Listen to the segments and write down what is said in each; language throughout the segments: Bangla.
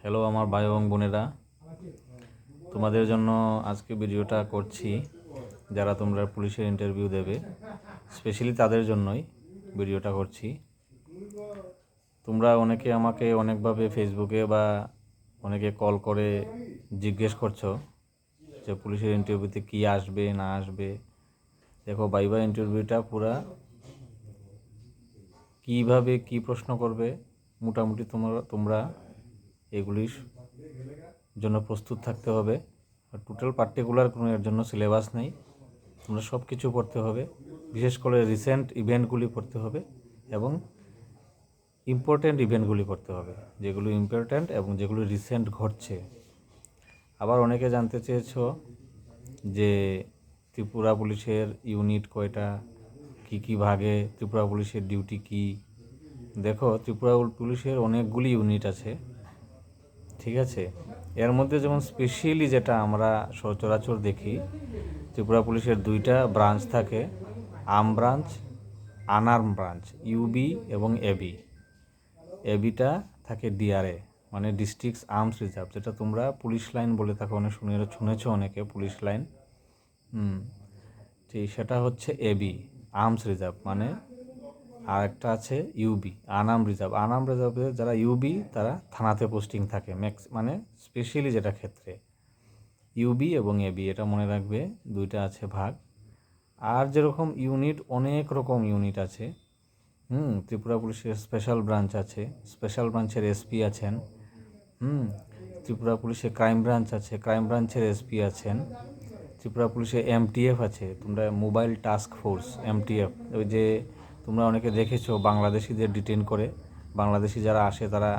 হ্যালো আমার ভাই এবং বোনেরা, তোমাদের জন্য আজকে ভিডিওটা করছি। যারা তোমরা পুলিশের ইন্টারভিউ দেবে, স্পেশালি তাদের জন্যই ভিডিওটা করছি। তোমরা অনেকে আমাকে অনেকভাবে ফেসবুকে বা অনেকে কল করে জিজ্ঞেস করছো যে পুলিশের ইন্টারভিউতে কী আসবে না আসবে। দেখো, ভাইবা ইন্টারভিউটা পুরা কীভাবে কী প্রশ্ন করবে মোটামুটি তোমরা এগুলির জন্য প্রস্তুত থাকতে হবে। আর টোটাল পার্টিকুলার কোনো এর জন্য সিলেবাস নেই, তোমরা সব কিছু পড়তে হবে। বিশেষ করে রিসেন্ট ইভেন্টগুলি পড়তে হবে এবং ইম্পর্ট্যান্ট ইভেন্টগুলি পড়তে হবে, যেগুলো ইম্পর্ট্যান্ট এবং যেগুলো রিসেন্ট ঘটছে। আবার অনেকে জানতে চেয়েছো যে ত্রিপুরা পুলিশের ইউনিট কয়টা, কী ভাগে ত্রিপুরা পুলিশের ডিউটি কী। দেখো, ত্রিপুরা পুলিশের অনেকগুলি ইউনিট আছে, ঠিক আছে। এর মধ্যে যেমন স্পেশালি যেটা আমরা সচরাচর দেখি, ত্রিপুরা পুলিশের দুইটা ব্রাঞ্চ থাকে, arm branch, unarm branch, UB এবং এবি। এবিটা থাকে ডিআরএ, মানে ডিস্ট্রিক্ট আর্মস রিজার্ভ, যেটা তোমরা পুলিশ লাইন বলে থাকো, অনেক শুনেছো অনেকে পুলিশ লাইন। সেটা হচ্ছে এবি, আর্মস রিজার্ভ মানে। আর একটা আছে ইউবি, আনআর্ম রিজার্ভ। আনআর্ম রিজার্ভে যারা ইউবি তারা থানাতে পোস্টিং থাকে মানে স্পেশালি যেটা ক্ষেত্রে ইউবি এবং এবি, এটা মনে রাখবে, দুইটা আছে ভাগ। আর যেরকম ইউনিট, অনেক রকম ইউনিট আছে। ত্রিপুরা পুলিশের স্পেশাল ব্রাঞ্চ আছে, স্পেশাল ব্রাঞ্চের এসপি আছেন। ত্রিপুরা পুলিশের ক্রাইম ব্রাঞ্চ আছে, ক্রাইম ব্রাঞ্চের এসপি আছেন। ত্রিপুরা পুলিশে এমটিএফ আছে, তোমরা মোবাইল টাস্ক ফোর্স, এমটিএফ। ওই যে তোমরা অনেকে দেখেছো বাংলাদেশিদের ডিটেন করে, বাংলাদেশি যারা আসে তারা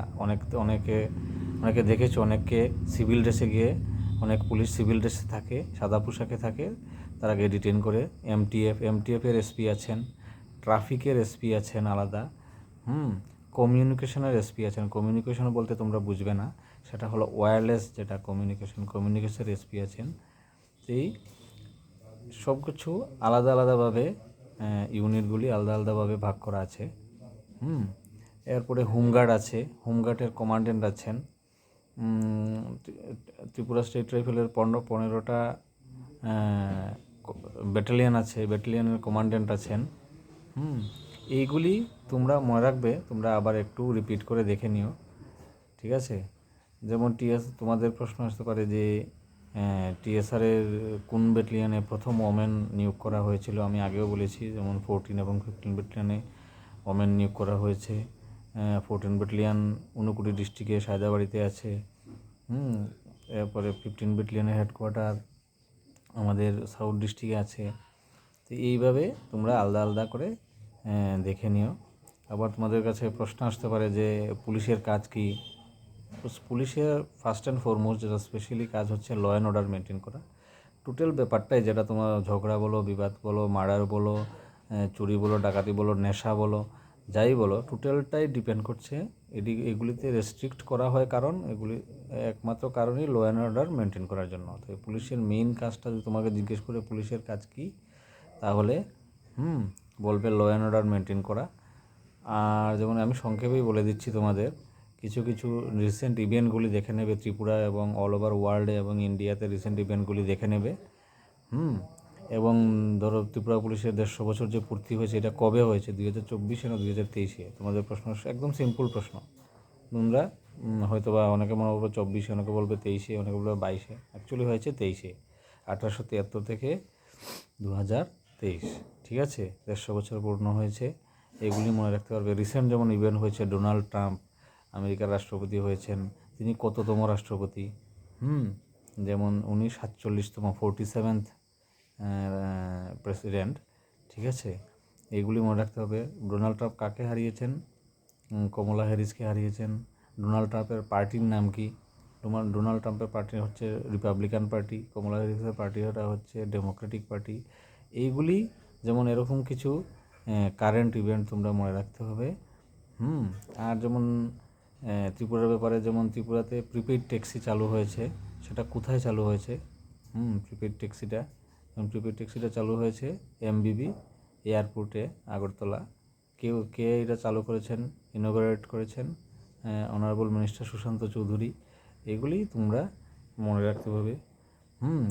অনেকে দেখেছো, অনেককে সিভিল ড্রেসে গিয়ে, অনেক পুলিশ সিভিল ড্রেসে থাকে, সাদা পোশাকে থাকে, তারা গিয়ে ডিটেন করে। এমটিএফের এসপি আছেন, ট্রাফিকের এসপি আছেন আলাদা। কমিউনিকেশনের এসপি আছেন। কমিউনিকেশন বলতে তোমরা বুঝবে না, সেটা হলো ওয়্যারলেস যেটা কমিউনিকেশনের এসপি আছেন। এই সব কিছু আলাদা আলাদাভাবে, ইউনিটগুলি আলাদা আলাদাভাবে ভাগ করা আছে। এরপরে হোমগার্ড আছে, হোমগার্ডের কমান্ড্যান্ট আছেন। ত্রিপুরা স্টেট রাইফেলের 15টা ব্যাটালিয়ন আছে, ব্যাটালিয়নের কমান্ড্যান্ট আছেন। এইগুলি তোমরা মনে রাখবে, তোমরা আবার একটু রিপিট করে দেখে নিও, ঠিক আছে। যেমন তোমাদের প্রশ্ন আসতে পারে যে টিএসআরের কোন ব্যাটালিয়নে প্রথম ওমেন নিয়োগ করা হয়েছিল। আমি আগেও বলেছি, যেমন 14 এবং 15 ব্যাটালিয়নে ওমেন নিয়োগ করা হয়েছে। 14 ব্যাটালিয়ন ঊনকোটি ডিস্ট্রিক্টে সায়দাবাড়িতে আছে। এরপরে 15 ব্যাটালিয়নের হেডকোয়ার্টার আমাদের সাউথ ডিস্ট্রিক্টে আছে। তো এইভাবে তোমরা আলাদা আলাদা করে দেখে নিও। আবার তোমাদের কাছে প্রশ্ন আসতে পারে যে পুলিশের কাজ কি। পুলিশের ফার্স্ট অ্যান্ড ফরমোস্ট যেটা স্পেশালি কাজ হচ্ছে ল অ্যান্ড অর্ডার মেনটেন করা। টোটাল ব্যাপারটাই, যেটা তোমার ঝগড়া বলো, বিবাদ বলো, মার্ডার বলো, চুরি বলো, ডাকাতি বলো, নেশা বলো, যাই বলো, টোটালটাই ডিপেন্ড করছে। এগুলিতে রেস্ট্রিক্ট করা হয় কারণ এগুলি একমাত্র কারণই ল অ্যান্ড অর্ডার মেনটেন করার জন্য। তো পুলিশের মেইন কাজটা যদি তোমাকে জিজ্ঞেস করে পুলিশের কাজ কী, তাহলে বলবে ল অ্যান্ড অর্ডার মেনটেন করা। আর যেমন আমি সংক্ষেপেই বলে দিচ্ছি তোমাদের, কিছু রিসেন্ট ইভেন্টগুলি দেখে নেবে, ত্রিপুরা এবং অল ওভার ওয়ার্ল্ডে এবং ইন্ডিয়াতে রিসেন্ট ইভেন্টগুলি দেখে নেবে। এবং ধরো ত্রিপুরা পুলিশের 150 বছর যে পূর্তি হয়েছে, এটা কবে হয়েছে, 2024 না 2023? তোমাদের প্রশ্ন একদম সিম্পল প্রশ্ন। তোমরা হয়তো বা অনেকে মনে বলবে 24, অনেকে বলবে 23, অনেকে বলবে 22। অ্যাকচুয়ালি হয়েছে 23, 1873 থেকে 2023, ঠিক আছে। 150 বছর পূর্ণ হয়েছে, এগুলি মনে রাখতে পারবে। রিসেন্ট যেমন ইভেন্ট হয়েছে, ডোনাল্ড ট্রাম্প আমেরিকার রাষ্ট্রপতি হয়েছেন। তিনি কততম রাষ্ট্রপতি? যেমন উনি 47তম, 47th প্রেসিডেন্ট, ঠিক আছে। এইগুলি মনে রাখতে হবে। ডোনাল্ড ট্রাম্প কাকে হারিয়েছেন? কমলা হ্যারিসকে হারিয়েছেন। ডোনাল্ড ট্রাম্পের পার্টির নাম কি? ডোনাল্ড ট্রাম্পের পার্টি হচ্ছে রিপাবলিকান পার্টি, কমলা হ্যারিসের পার্টিটা হচ্ছে ডেমোক্রেটিক পার্টি। এইগুলি যেমন এরকম কিছু কারেন্ট ইভেন্ট তোমরা মনে রাখতে হবে। আর যেমন ত্রিপুরার ব্যাপারে, যেমন ত্রিপুরাতে প্রিপেইড ট্যাক্সি চালু হয়েছে, সেটা কোথায় চালু হয়েছে? প্রিপেইড ট্যাক্সিটা চালু হয়েছে এমবিবি এয়ারপোর্টে, আগরতলা। কে এটা চালু করেছেন, ইনোগ্রেট করেছেন? অনারেবল মিনিস্টার সুশান্ত চৌধুরী, এগুলি তোমরা মনে রাখতে হবে।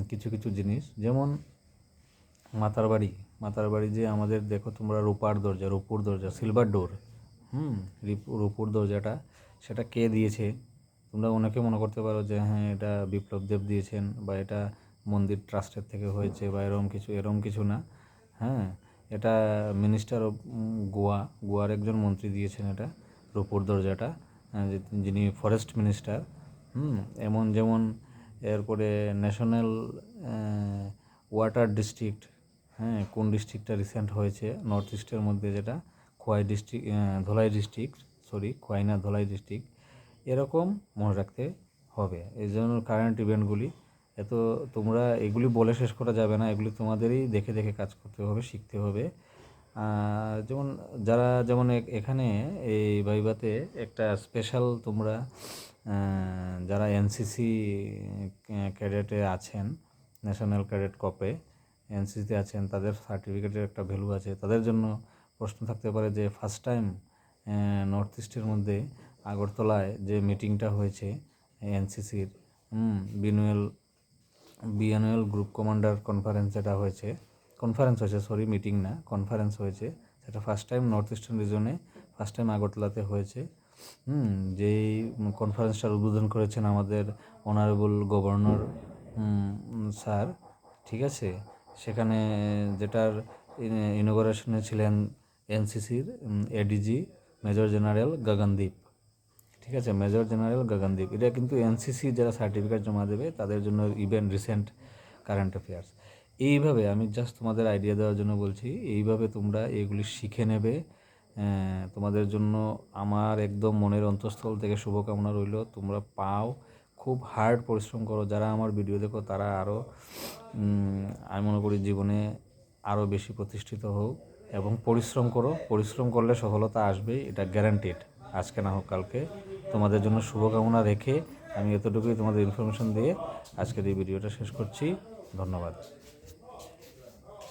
কিছু কিছু জিনিস যেমন মাতার বাড়ি যে আমাদের দেখো তোমরা রূপার দরজা সিলভার ডোর, রূপুর দরজাটা সেটা কে দিয়েছে? তোমরা অনেকে মনে করতে পারো যে হ্যাঁ এটা বিপ্লব দেব দিয়েছেন বা এটা মন্দির ট্রাস্টের থেকে হয়েছে বা এরম কিছু না। হ্যাঁ, এটা মিনিস্টার অফ গোয়ার একজন মন্ত্রী দিয়েছেন এটা রূপুর দরজাটা, যিনি ফরেস্ট মিনিস্টার। যেমন এরপরে ন্যাশনাল ওয়াটার ডিস্ট্রিক্ট, হ্যাঁ কোন ডিস্ট্রিক্টটা রিসেন্ট হয়েছে নর্থ ইস্টের মধ্যে, যেটা ধলাই ডিস্ট্রিক্ট, খোয়াই না ধলাই ডিস্ট্রিক্ট। এরকম মনে রাখতে হবে। এই জন্য কারেন্ট ইভেন্টগুলি তোমরা এগুলি বলে শেষ করা যাবে না, এগুলি তোমাদেরই দেখে দেখে কাজ করতে হবে, শিখতে হবে। যেমন এখানে এই ভাইভাতে একটা স্পেশাল তোমরা যারা এনসিসি ক্যাডেটে আছেন, ন্যাশনাল ক্যাডেট কপে এনসিসিতে আছেন, তাদের সার্টিফিকেটের একটা ভ্যালু আছে। তাদের জন্য প্রশ্ন থাকতে পারে যে ফার্স্ট টাইম নর্থ ইস্টের মধ্যে আগরতলায় যে মিটিংটা হয়েছে এনসিসির বিএনএল গ্রুপ কমান্ডার কনফারেন্স, যেটা হয়েছে মিটিং না, কনফারেন্স হয়েছে, সেটা ফার্স্ট টাইম নর্থ ইস্টার্ন রিজনে ফার্স্ট টাইম আগরতলাতে হয়েছে। যেই কনফারেন্সটার উদ্বোধন করেছেন আমাদের অনারেবল গভর্নর স্যার, ঠিক আছে। সেখানে যেটার ইনগরেশনে ছিলেন এনসিসির এডিজি মেজর জেনারেল গগনদীপ, ঠিক আছে, মেজর জেনারেল গগনদীপ। এটা কিন্তু এনসিসি যারা সার্টিফিকেট জমা দেবে তাদের জন্য ইভেন্ট রিসেন্ট কারেন্ট অ্যাফেয়ার্স। এইভাবে আমি জাস্ট তোমাদের আইডিয়া দেওয়ার জন্য বলছি, এইভাবে তোমরা এগুলি শিখে নেবে। তোমাদের জন্য আমার একদম মনের অন্তঃস্থল থেকে শুভকামনা রইল। তোমরা খুব হার্ড পরিশ্রম করো। যারা আমার ভিডিও দেখো তারা আরও আমি মনে করি জীবনে আরও বেশি প্রতিষ্ঠিত হোক এবং পরিশ্রম করলে সফলতা আসবেই, এটা গ্যারান্টিড। আজকে না হোক কালকে। তোমাদের জন্য শুভকামনা রেখে আমি এতটুকুই তোমাদের ইনফরমেশন দিয়ে আজকের এই ভিডিওটা শেষ করছি। ধন্যবাদ।